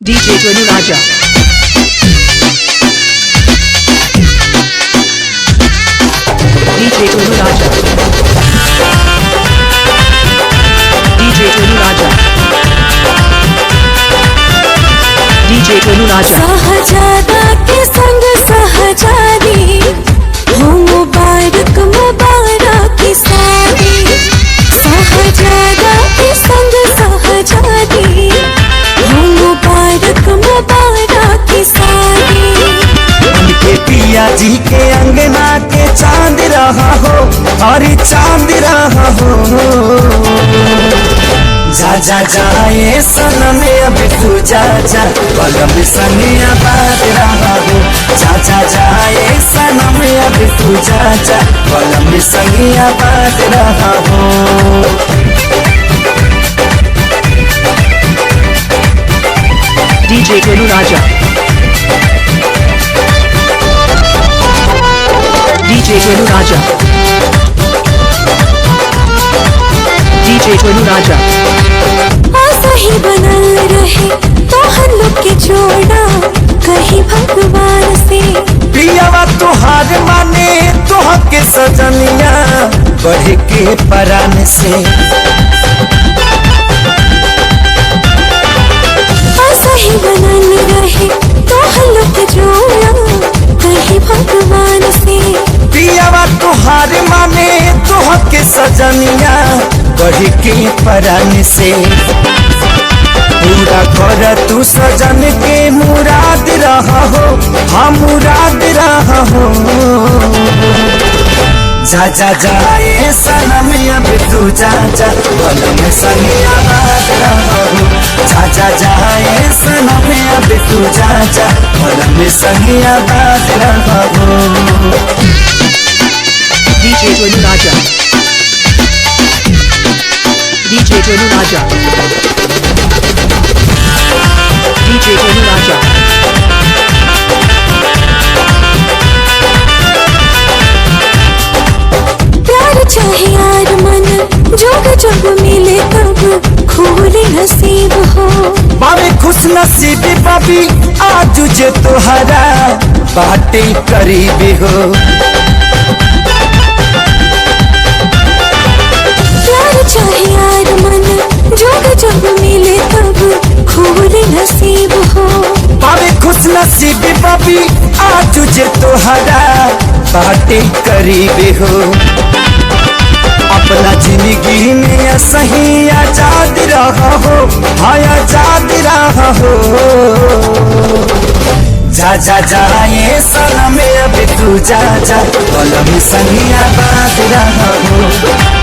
DJ Tonu Raja. DJ Tonu Raja. DJ Tonu Raja. DJ Tonu Raja. सहजादा के संग सहजादी हो मुबारक मुबारक की शादी। सहजादा के संग सहजादी हो मुबारक मुबारक की शादी। उनके पिया जी के अंगना के चांद रहा हो और चांद रहा हो। जा जा जाए सनम अब तू जा जा बगम सनिया बात रहा हो। जा जा जाए सनम अब तू जा जा बगम सनिया बात रहा हो। DJ Tonu Raja. DJ Tonu Raja. DJ Tonu Raja. आशा ही बनल रहे तो हम लोग के जोड़ा कहीं भगवान से। पियावा तुहार माने तुह के सजनिया बढ़ के परान से। आशा ही बनल रहे तो हम लोग के जोड़ा कहीं भगवान से। पियावा तुहार माने तुह के सजनिया बढ़ के परान से। पूरा कर तू सजन के मुराद रहा हो। हाँ मुराद रहा हो। जा जा जाए सनम अब तू जा जा बलम सनिया बात रहा हो। जा जा जाए सनम अब तू जा जा बलम सनिया बात रहा हो। DJ Tonu Raja. DJ Tonu Raja. DJ Tonu Raja. प्यार चाहे यार मन जोग जब मिले तब खोले नसीब हो। बाबे खुश नसीबी बाबी आज जे तोहरा बाटे करीबी हो। प्यार चाहे यार मन जोग जब मिले तब खोले नसीब हो। बाबे खुश नसीबी बाबी आज जे तोहरा बाटे करीबी हो। अपना जिंदगी में सही आजाद रहा हो। हाँ आजाद रहा हो। जा जा जाए सनम अब तू जा जा बलम सनिया बात रहा हो।